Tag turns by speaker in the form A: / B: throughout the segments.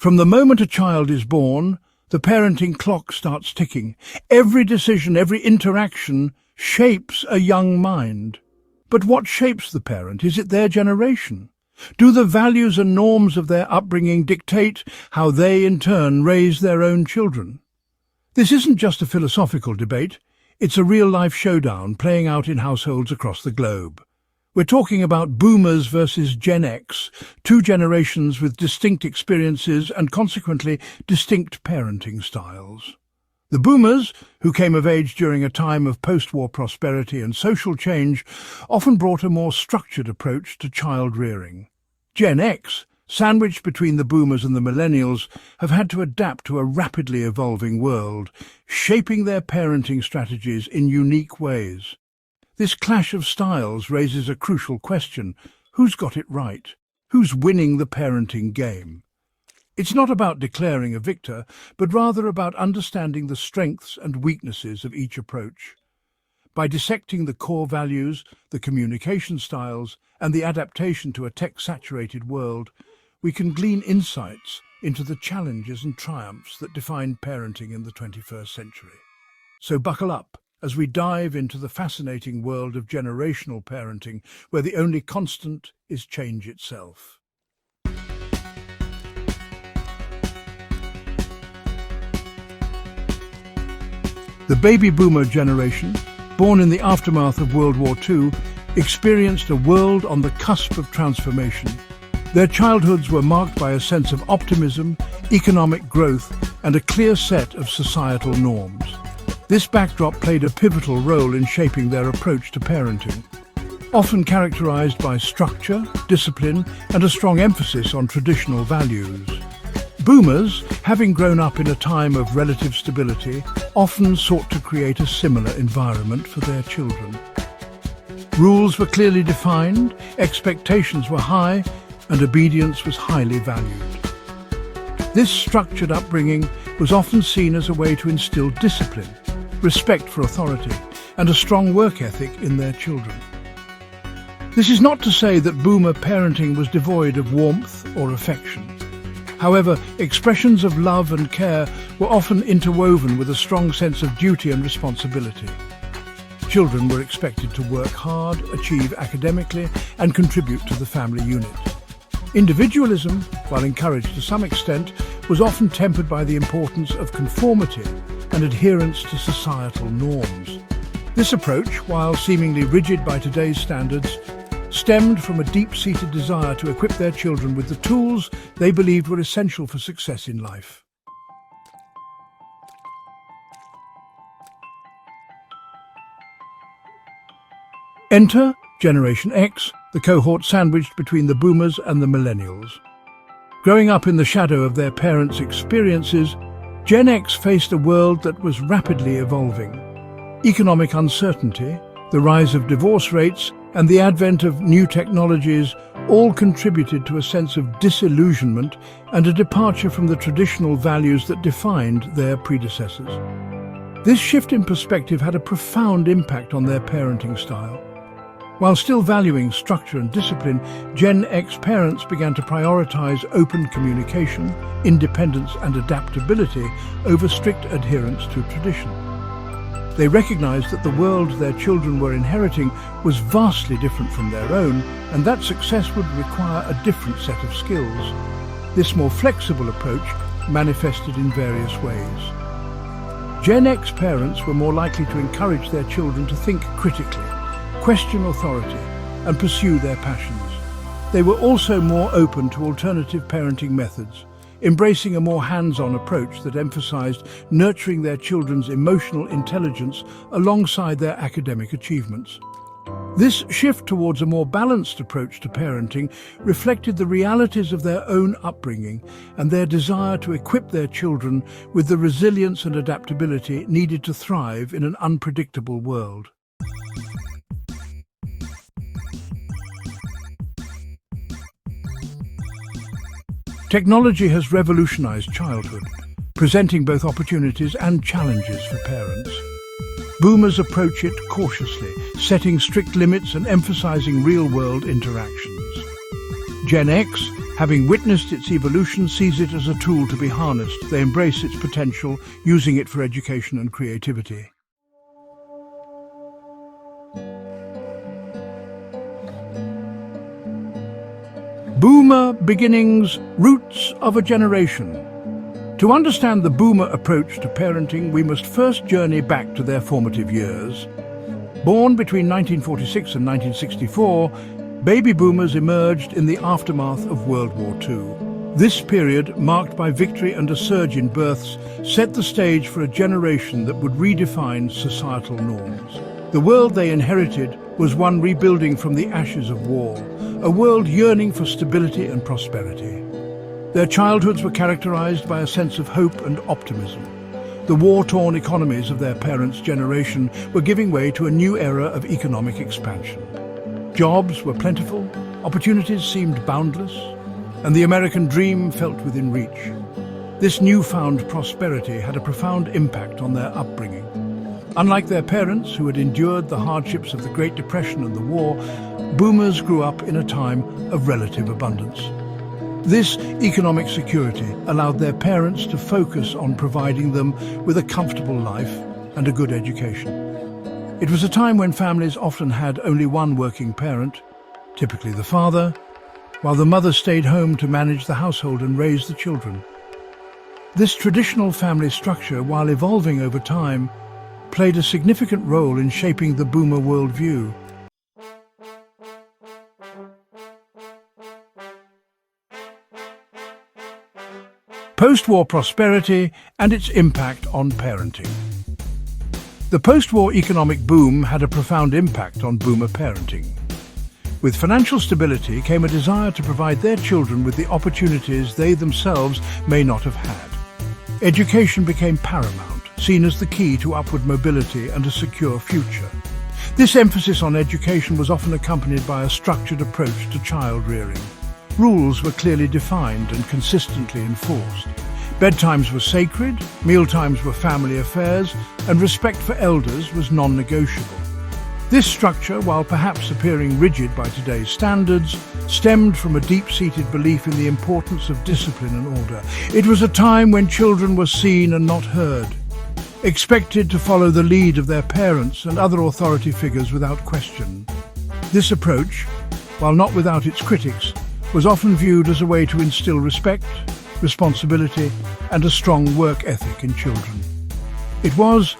A: From the moment a child is born, the parenting clock starts ticking. Every decision, every interaction shapes a young mind. But what shapes the parent? Is it their generation? Do the values and norms of their upbringing dictate how they, in turn, raise their own children? This isn't just a philosophical debate. It's a real-life showdown playing out in households across the globe. We're talking about boomers versus Gen X, two generations with distinct experiences and consequently distinct parenting styles. The boomers, who came of age during a time of post-war prosperity and social change, often brought a more structured approach to child rearing. Gen X, sandwiched between the boomers and the millennials, have had to adapt to a rapidly evolving world, shaping their parenting strategies in unique ways. This clash of styles raises a crucial question. Who's got it right? Who's winning the parenting game? It's not about declaring a victor, but rather about understanding the strengths and weaknesses of each approach. By dissecting the core values, the communication styles, and the adaptation to a tech-saturated world, we can glean insights into the challenges and triumphs that define parenting in the 21st century. So buckle up as we dive into the fascinating world of generational parenting, where the only constant is change itself. The baby boomer generation, born in the aftermath of World War II, experienced a world on the cusp of transformation. Their childhoods were marked by a sense of optimism, economic growth, and a clear set of societal norms. This backdrop played a pivotal role in shaping their approach to parenting. Often characterized by structure, discipline, and a strong emphasis on traditional values. Boomers, having grown up in a time of relative stability, often sought to create a similar environment for their children. Rules were clearly defined, expectations were high, and obedience was highly valued. This structured upbringing was often seen as a way to instill discipline, respect for authority, and a strong work ethic in their children. This is not to say that boomer parenting was devoid of warmth or affection. However, expressions of love and care were often interwoven with a strong sense of duty and responsibility. Children were expected to work hard, achieve academically, and contribute to the family unit. Individualism, while encouraged to some extent, was often tempered by the importance of conformity and adherence to societal norms. This approach, while seemingly rigid by today's standards, stemmed from a deep-seated desire to equip their children with the tools they believed were essential for success in life. Enter Generation X, the cohort sandwiched between the boomers and the millennials. Growing up in the shadow of their parents' experiences, Gen X faced a world that was rapidly evolving. Economic uncertainty, the rise of divorce rates, and the advent of new technologies all contributed to a sense of disillusionment and a departure from the traditional values that defined their predecessors. This shift in perspective had a profound impact on their parenting style. While still valuing structure and discipline, Gen X parents began to prioritize open communication, independence and adaptability over strict adherence to tradition. They recognized that the world their children were inheriting was vastly different from their own, and that success would require a different set of skills. This more flexible approach manifested in various ways. Gen X parents were more likely to encourage their children to think critically, question authority, and pursue their passions. They were also more open to alternative parenting methods, embracing a more hands-on approach that emphasized nurturing their children's emotional intelligence alongside their academic achievements. This shift towards a more balanced approach to parenting reflected the realities of their own upbringing and their desire to equip their children with the resilience and adaptability needed to thrive in an unpredictable world. Technology has revolutionized childhood, presenting both opportunities and challenges for parents. Boomers approach it cautiously, setting strict limits and emphasizing real-world interactions. Gen X, having witnessed its evolution, sees it as a tool to be harnessed. They embrace its potential, using it for education and creativity. Boomer beginnings, roots of a generation. To understand the boomer approach to parenting, we must first journey back to their formative years. Born between 1946 and 1964, baby boomers emerged in the aftermath of World War II. This period, marked by victory and a surge in births, set the stage for a generation that would redefine societal norms. The world they inherited was one rebuilding from the ashes of war, a world yearning for stability and prosperity. Their childhoods were characterized by a sense of hope and optimism. The war-torn economies of their parents' generation were giving way to a new era of economic expansion. Jobs were plentiful, opportunities seemed boundless, and the American dream felt within reach. This newfound prosperity had a profound impact on their upbringing. Unlike their parents, who had endured the hardships of the Great Depression and the war, boomers grew up in a time of relative abundance. This economic security allowed their parents to focus on providing them with a comfortable life and a good education. It was a time when families often had only one working parent, typically the father, while the mother stayed home to manage the household and raise the children. This traditional family structure, while evolving over time, played a significant role in shaping the boomer worldview. Post-war prosperity and its impact on parenting. The post-war economic boom had a profound impact on boomer parenting. With financial stability came a desire to provide their children with the opportunities they themselves may not have had. Education became paramount, seen as the key to upward mobility and a secure future. This emphasis on education was often accompanied by a structured approach to child rearing. Rules were clearly defined and consistently enforced. Bedtimes were sacred, mealtimes were family affairs, and respect for elders was non-negotiable. This structure, while perhaps appearing rigid by today's standards, stemmed from a deep-seated belief in the importance of discipline and order. It was a time when children were seen and not heard, expected to follow the lead of their parents and other authority figures without question. This approach, while not without its critics, was often viewed as a way to instill respect, responsibility, and a strong work ethic in children. It was,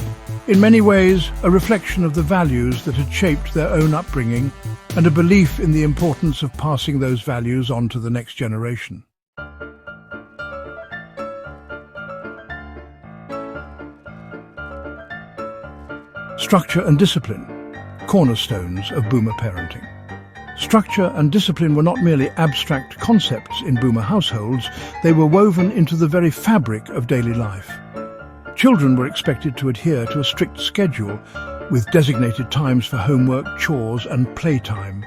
A: in many ways, a reflection of the values that had shaped their own upbringing and a belief in the importance of passing those values on to the next generation. Structure and discipline, cornerstones of boomer parenting. Structure and discipline were not merely abstract concepts in boomer households, they were woven into the very fabric of daily life. Children were expected to adhere to a strict schedule, with designated times for homework, chores, and playtime.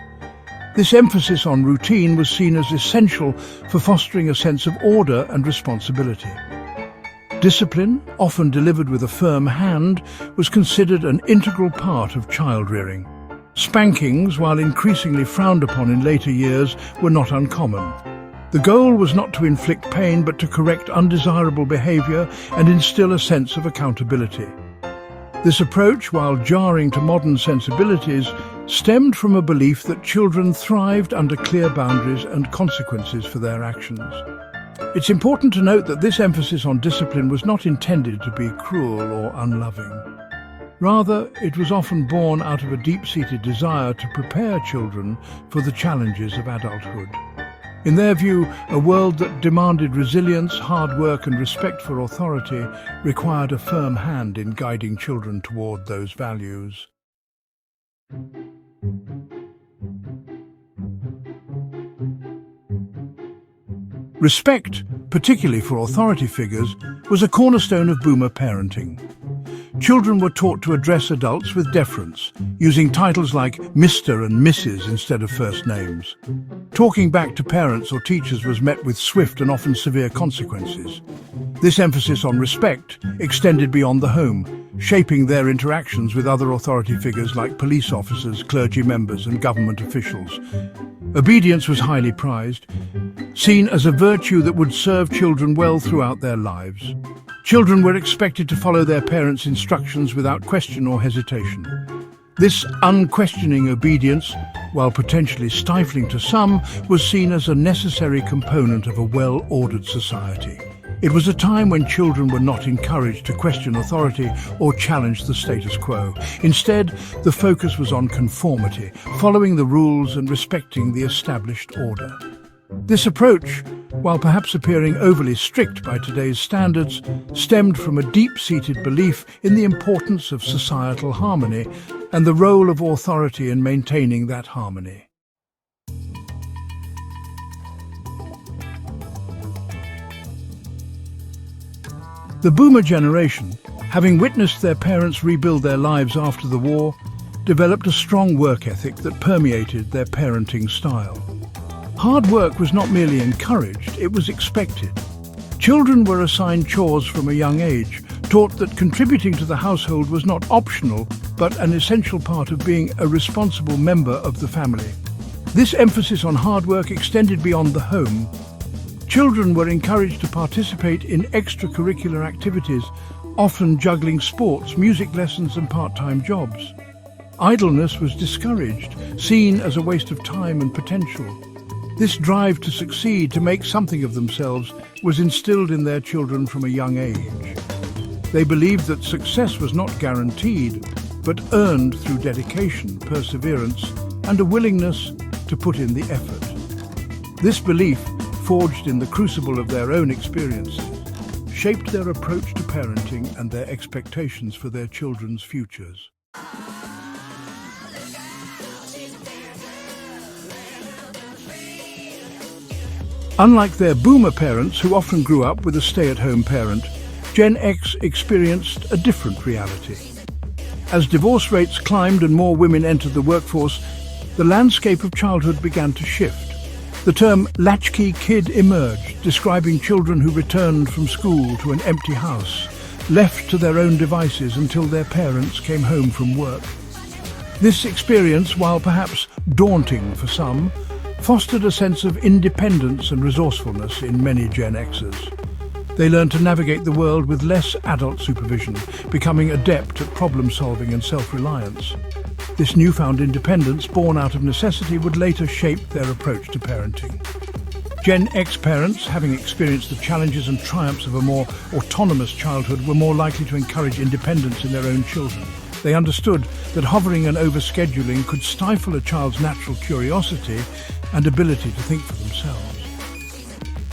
A: This emphasis on routine was seen as essential for fostering a sense of order and responsibility. Discipline, often delivered with a firm hand, was considered an integral part of child rearing. Spankings, while increasingly frowned upon in later years, were not uncommon. The goal was not to inflict pain, but to correct undesirable behavior and instill a sense of accountability. This approach, while jarring to modern sensibilities, stemmed from a belief that children thrived under clear boundaries and consequences for their actions. It's important to note that this emphasis on discipline was not intended to be cruel or unloving. Rather, it was often born out of a deep-seated desire to prepare children for the challenges of adulthood. In their view, a world that demanded resilience, hard work, and respect for authority required a firm hand in guiding children toward those values. Respect, particularly for authority figures, was a cornerstone of boomer parenting. Children were taught to address adults with deference, using titles like Mr. and Mrs. instead of first names. Talking back to parents or teachers was met with swift and often severe consequences. This emphasis on respect extended beyond the home, shaping their interactions with other authority figures like police officers, clergy members, and government officials. Obedience was highly prized, seen as a virtue that would serve children well throughout their lives. Children were expected to follow their parents' instructions without question or hesitation. This unquestioning obedience, while potentially stifling to some, was seen as a necessary component of a well-ordered society. It was a time when children were not encouraged to question authority or challenge the status quo. Instead, the focus was on conformity, following the rules and respecting the established order. This approach, while perhaps appearing overly strict by today's standards, stemmed from a deep-seated belief in the importance of societal harmony and the role of authority in maintaining that harmony. The Boomer generation, having witnessed their parents rebuild their lives after the war, developed a strong work ethic that permeated their parenting style. Hard work was not merely encouraged, it was expected. Children were assigned chores from a young age, taught that contributing to the household was not optional, but an essential part of being a responsible member of the family. This emphasis on hard work extended beyond the home. Children were encouraged to participate in extracurricular activities, often juggling sports, music lessons, and part-time jobs. Idleness was discouraged, seen as a waste of time and potential. This drive to succeed, to make something of themselves, was instilled in their children from a young age. They believed that success was not guaranteed, but earned through dedication, perseverance, and a willingness to put in the effort. This belief, forged in the crucible of their own experiences, shaped their approach to parenting and their expectations for their children's futures. Unlike their Boomer parents, who often grew up with a stay-at-home parent, Gen X experienced a different reality. As divorce rates climbed and more women entered the workforce, the landscape of childhood began to shift. The term latchkey kid emerged, describing children who returned from school to an empty house, left to their own devices until their parents came home from work. This experience, while perhaps daunting for some, fostered a sense of independence and resourcefulness in many Gen Xers. They learned to navigate the world with less adult supervision, becoming adept at problem-solving and self-reliance. This newfound independence, born out of necessity, would later shape their approach to parenting. Gen X parents, having experienced the challenges and triumphs of a more autonomous childhood, were more likely to encourage independence in their own children. They understood that hovering and overscheduling could stifle a child's natural curiosity and ability to think for themselves.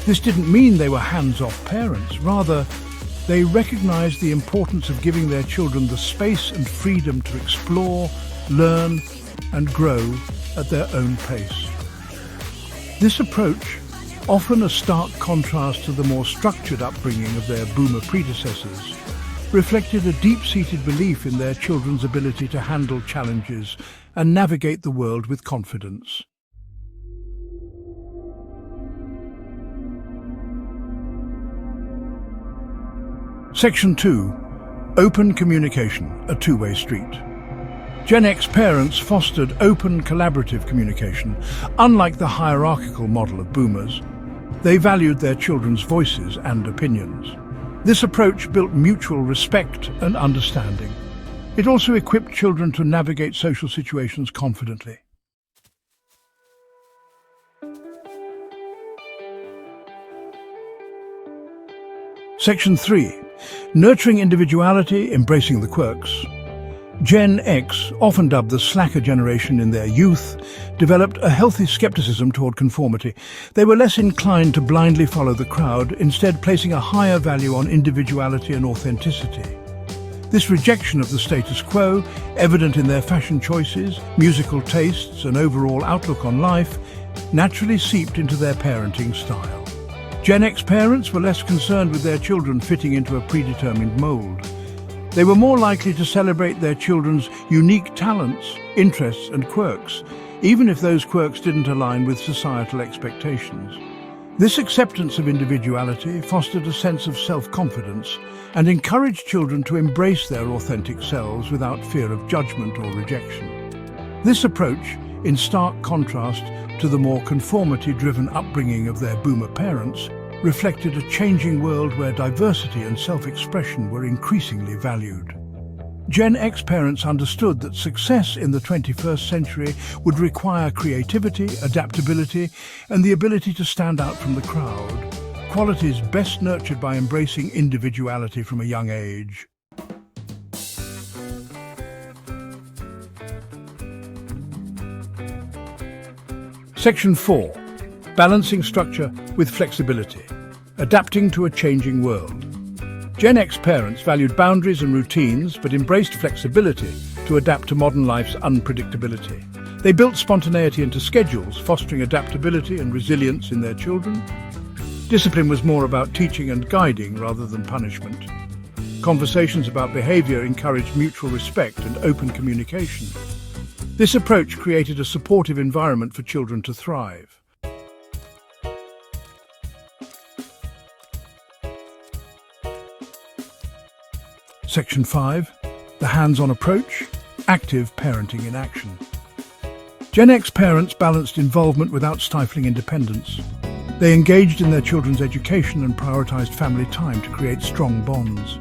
A: This didn't mean they were hands-off parents. Rather, they recognized the importance of giving their children the space and freedom to explore, learn, and grow at their own pace. This approach, often a stark contrast to the more structured upbringing of their Boomer predecessors, reflected a deep-seated belief in their children's ability to handle challenges and navigate the world with confidence. Section 2. Open communication, a two-way street. Gen X parents fostered open, collaborative communication. Unlike the hierarchical model of Boomers, they valued their children's voices and opinions. This approach built mutual respect and understanding. It also equipped children to navigate social situations confidently. Section 3. Nurturing individuality, embracing the quirks. Gen X, often dubbed the slacker generation in their youth, developed a healthy skepticism toward conformity. They were less inclined to blindly follow the crowd, instead placing a higher value on individuality and authenticity. This rejection of the status quo, evident in their fashion choices, musical tastes, and overall outlook on life, naturally seeped into their parenting style. Gen X parents were less concerned with their children fitting into a predetermined mold. They were more likely to celebrate their children's unique talents, interests, and quirks, even if those quirks didn't align with societal expectations. This acceptance of individuality fostered a sense of self-confidence and encouraged children to embrace their authentic selves without fear of judgment or rejection. This approach, in stark contrast to the more conformity-driven upbringing of their boomer parents, reflected a changing world where diversity and self-expression were increasingly valued. Gen X parents understood that success in the 21st century would require creativity, adaptability, and the ability to stand out from the crowd, qualities best nurtured by embracing individuality from a young age. Section 4. Balancing structure with flexibility. Adapting to a changing world. Gen X parents valued boundaries and routines but embraced flexibility to adapt to modern life's unpredictability. They built spontaneity into schedules, fostering adaptability and resilience in their children. Discipline was more about teaching and guiding rather than punishment. Conversations about behavior encouraged mutual respect and open communication. This approach created a supportive environment for children to thrive. Section 5. The hands-on approach, active parenting in action. Gen X parents balanced involvement without stifling independence. They engaged in their children's education and prioritized family time to create strong bonds.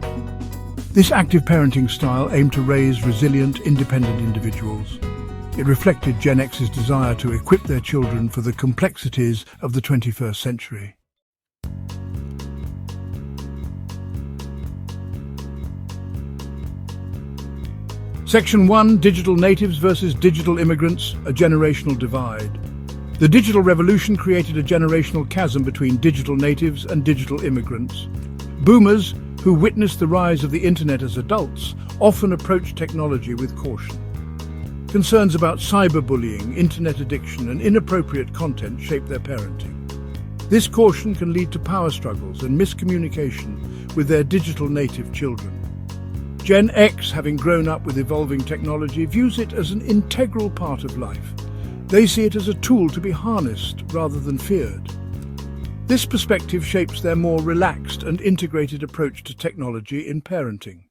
A: This active parenting style aimed to raise resilient, independent individuals. It reflected Gen X's desire to equip their children for the complexities of the 21st century. Section 1. Digital natives versus digital immigrants, a generational divide. The digital revolution created a generational chasm between digital natives and digital immigrants. Boomers, who witnessed the rise of the internet as adults, often approached technology with caution. Concerns about cyberbullying, internet addiction, and inappropriate content shaped their parenting. This caution can lead to power struggles and miscommunication with their digital native children. Gen X, having grown up with evolving technology, views it as an integral part of life. They see it as a tool to be harnessed rather than feared. This perspective shapes their more relaxed and integrated approach to technology in parenting.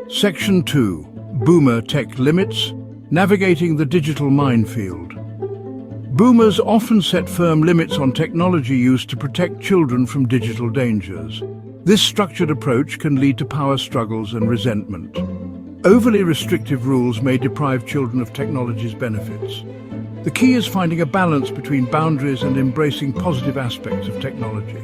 A: Section 2. Boomer Tech Limits, Navigating the Digital Minefield. Boomers often set firm limits on technology use to protect children from digital dangers. This structured approach can lead to power struggles and resentment. Overly restrictive rules may deprive children of technology's benefits. The key is finding a balance between boundaries and embracing positive aspects of technology.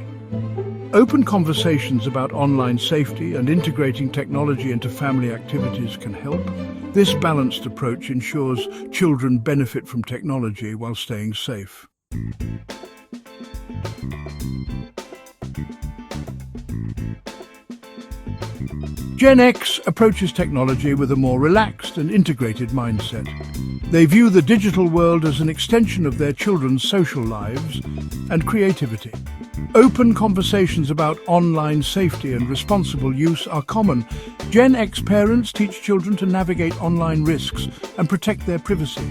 A: Open conversations about online safety and integrating technology into family activities can help. This balanced approach ensures children benefit from technology while staying safe. Gen X approaches technology with a more relaxed and integrated mindset. They view the digital world as an extension of their children's social lives and creativity. Open conversations about online safety and responsible use are common. Gen X parents teach children to navigate online risks and protect their privacy.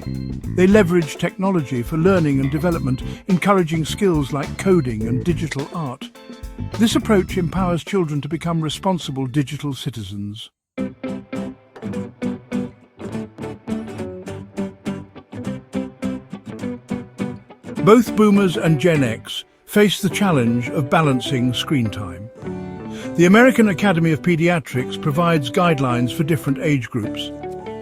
A: They leverage technology for learning and development, encouraging skills like coding and digital art. This approach empowers children to become responsible digital citizens. Both Boomers and Gen X face the challenge of balancing screen time. The American Academy of Pediatrics provides guidelines for different age groups.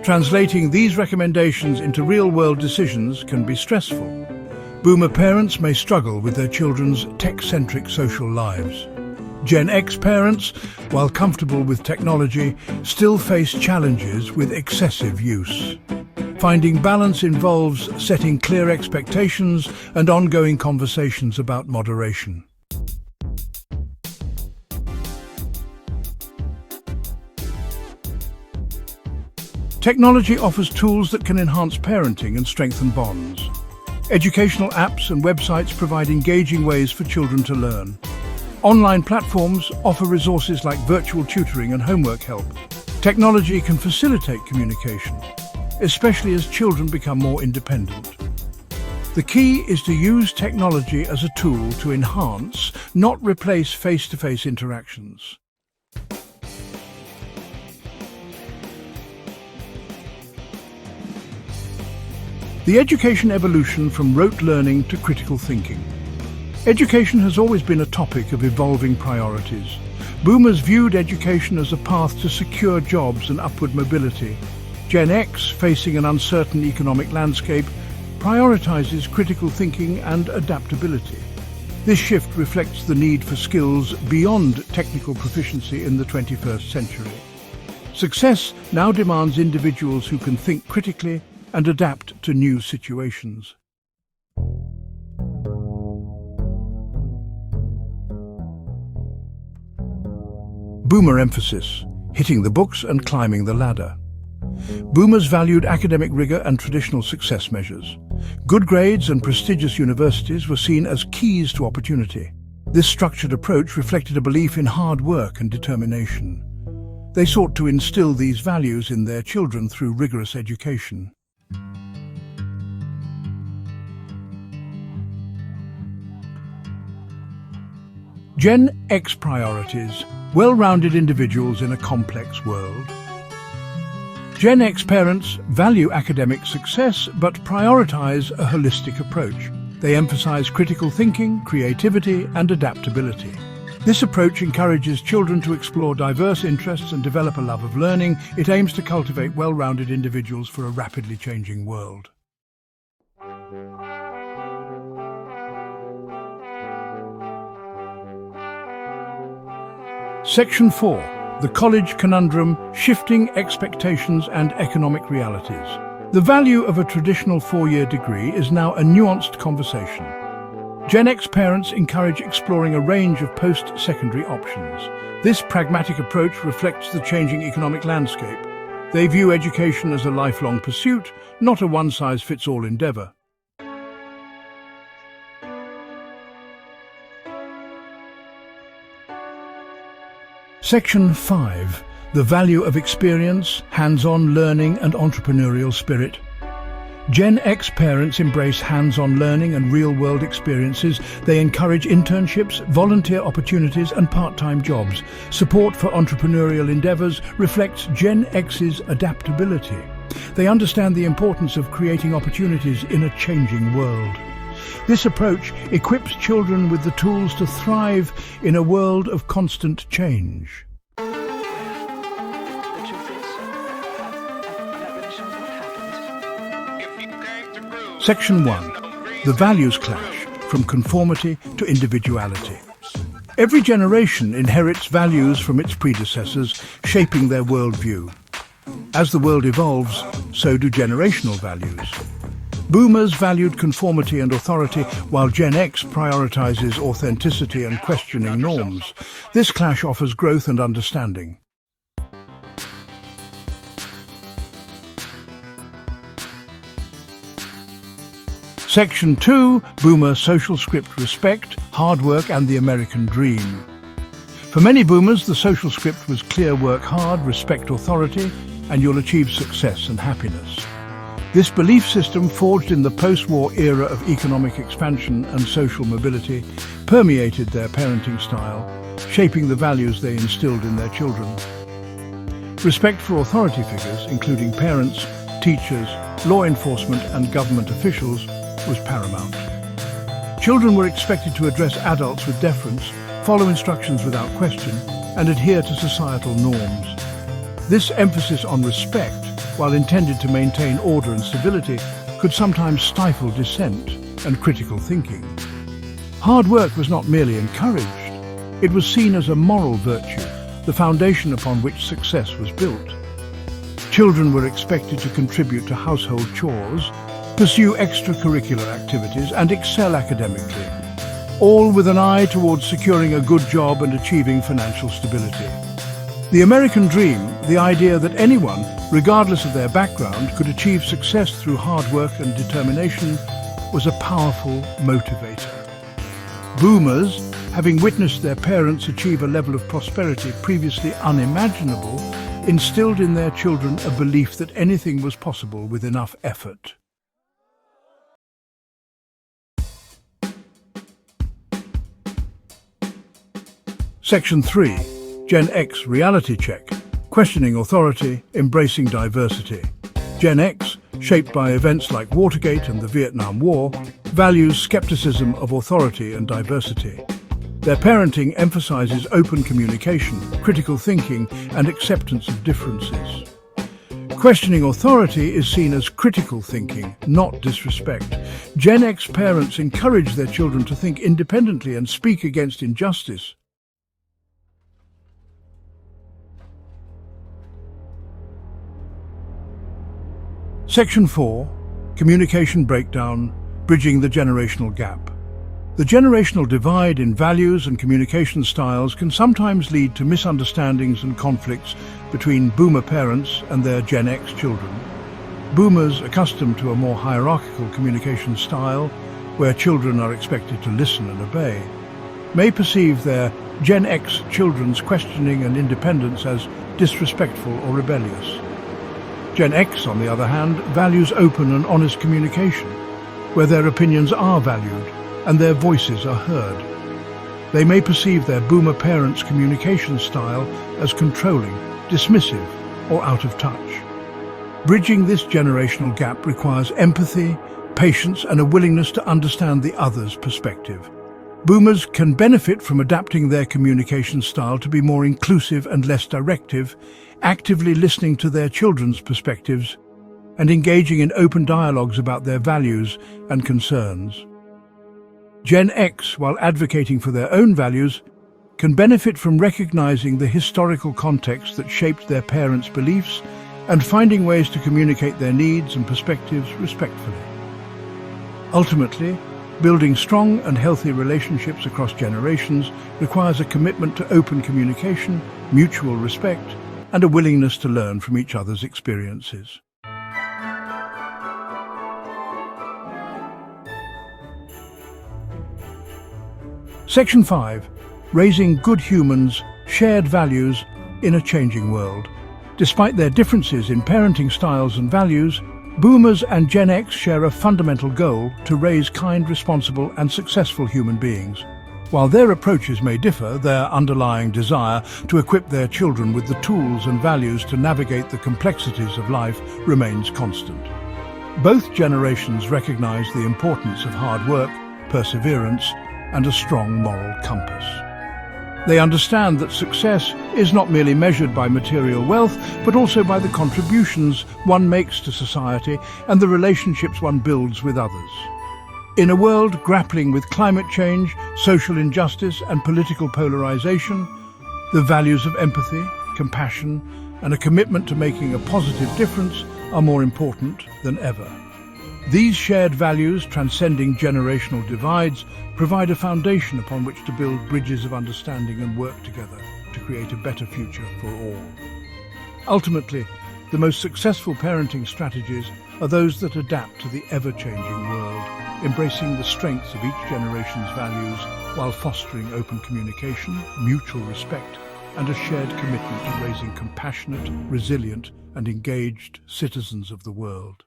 A: Translating these recommendations into real-world decisions can be stressful. Boomer parents may struggle with their children's tech-centric social lives. Gen X parents, while comfortable with technology, still face challenges with excessive use. Finding balance involves setting clear expectations and ongoing conversations about moderation. Technology offers tools that can enhance parenting and strengthen bonds. Educational apps and websites provide engaging ways for children to learn. Online platforms offer resources like virtual tutoring and homework help. Technology can facilitate communication, especially as children become more independent. The key is to use technology as a tool to enhance, not replace face-to-face interactions. The education evolution from rote learning to critical thinking. Education has always been a topic of evolving priorities. Boomers viewed education as a path to secure jobs and upward mobility. Gen X, facing an uncertain economic landscape, prioritizes critical thinking and adaptability. This shift reflects the need for skills beyond technical proficiency in the 21st century. Success now demands individuals who can think critically and adapt to new situations. Boomer emphasis, hitting the books and climbing the ladder. Boomers valued academic rigor and traditional success measures. Good grades and prestigious universities were seen as keys to opportunity. This structured approach reflected a belief in hard work and determination. They sought to instill these values in their children through rigorous education. Gen X priorities, well-rounded individuals in a complex world. Gen X parents value academic success but prioritize a holistic approach. They emphasize critical thinking, creativity, and adaptability. This approach encourages children to explore diverse interests and develop a love of learning. It aims to cultivate well-rounded individuals for a rapidly changing world. Section 4. The College Conundrum, Shifting Expectations and Economic Realities. The value of a traditional four-year degree is now a nuanced conversation. Gen X parents encourage exploring a range of post-secondary options. This pragmatic approach reflects the changing economic landscape. They view education as a lifelong pursuit, not a one-size-fits-all endeavor. Section 5. The value of experience, hands-on learning and entrepreneurial spirit. Gen X parents embrace hands-on learning and real-world experiences. They encourage internships, volunteer opportunities and part-time jobs. Support for entrepreneurial endeavors reflects Gen X's adaptability. They understand the importance of creating opportunities in a changing world. This approach equips children with the tools to thrive in a world of constant change. Section 1. The Values Clash, from Conformity to Individuality. Every generation inherits values from its predecessors, shaping their worldview. As the world evolves, so do generational values. Boomers valued conformity and authority, while Gen X prioritizes authenticity and questioning norms. This clash offers growth and understanding. Section 2. Boomer Social Script, Respect, Hard Work and the American Dream. For many boomers, the social script was clear: work hard, respect authority, and you'll achieve success and happiness. This belief system, forged in the post-war era of economic expansion and social mobility, permeated their parenting style, shaping the values they instilled in their children. Respect for authority figures, including parents, teachers, law enforcement and government officials, was paramount. Children were expected to address adults with deference, follow instructions without question, and adhere to societal norms. This emphasis on respect, while intended to maintain order and civility, could sometimes stifle dissent and critical thinking. Hard work was not merely encouraged, it was seen as a moral virtue, the foundation upon which success was built. Children were expected to contribute to household chores, pursue extracurricular activities, and excel academically, all with an eye towards securing a good job and achieving financial stability. The American dream, the idea that anyone, regardless of their background, could achieve success through hard work and determination, was a powerful motivator. Boomers, having witnessed their parents achieve a level of prosperity previously unimaginable, instilled in their children a belief that anything was possible with enough effort. Section 3. Gen X Reality Check. Questioning authority, embracing diversity. Gen X, shaped by events like Watergate and the Vietnam War, values skepticism of authority and diversity. Their parenting emphasizes open communication, critical thinking, and acceptance of differences. Questioning authority is seen as critical thinking, not disrespect. Gen X parents encourage their children to think independently and speak against injustice. Section 4. Communication Breakdown, Bridging the Generational Gap. The generational divide in values and communication styles can sometimes lead to misunderstandings and conflicts between boomer parents and their Gen X children. Boomers, accustomed to a more hierarchical communication style, where children are expected to listen and obey, may perceive their Gen X children's questioning and independence as disrespectful or rebellious. Gen X, on the other hand, values open and honest communication, where their opinions are valued and their voices are heard. They may perceive their boomer parents' communication style as controlling, dismissive, or out of touch. Bridging this generational gap requires empathy, patience, and a willingness to understand the other's perspective. Boomers can benefit from adapting their communication style to be more inclusive and less directive, actively listening to their children's perspectives, and engaging in open dialogues about their values and concerns. Gen X, while advocating for their own values, can benefit from recognizing the historical context that shaped their parents' beliefs and finding ways to communicate their needs and perspectives respectfully. Ultimately, building strong and healthy relationships across generations requires a commitment to open communication, mutual respect, and a willingness to learn from each other's experiences. Section 5. Raising Good Humans, Shared Values in a Changing World. Despite their differences in parenting styles and values, Boomers and Gen X share a fundamental goal: to raise kind, responsible, and successful human beings. While their approaches may differ, their underlying desire to equip their children with the tools and values to navigate the complexities of life remains constant. Both generations recognize the importance of hard work, perseverance, and a strong moral compass. They understand that success is not merely measured by material wealth, but also by the contributions one makes to society and the relationships one builds with others. In a world grappling with climate change, social injustice, and political polarization, the values of empathy, compassion, and a commitment to making a positive difference are more important than ever. These shared values, transcending generational divides, provide a foundation upon which to build bridges of understanding and work together to create a better future for all. Ultimately, the most successful parenting strategies are those that adapt to the ever-changing world, embracing the strengths of each generation's values while fostering open communication, mutual respect, and a shared commitment to raising compassionate, resilient, and engaged citizens of the world.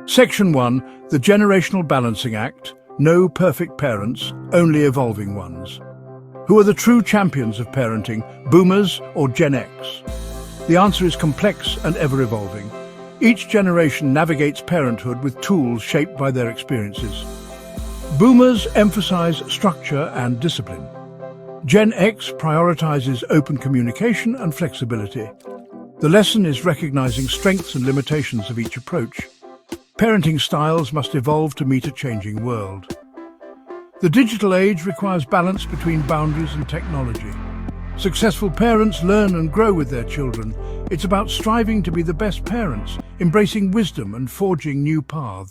A: Section 1. The Generational Balancing Act. No perfect parents, only evolving ones. Who are the true champions of parenting, Boomers or Gen X? The answer is complex and ever-evolving. Each generation navigates parenthood with tools shaped by their experiences. Boomers emphasize structure and discipline. Gen X prioritizes open communication and flexibility. The lesson is recognizing strengths and limitations of each approach. Parenting styles must evolve to meet a changing world. The digital age requires balance between boundaries and technology. Successful parents learn and grow with their children. It's about striving to be the best parents, embracing wisdom and forging new paths.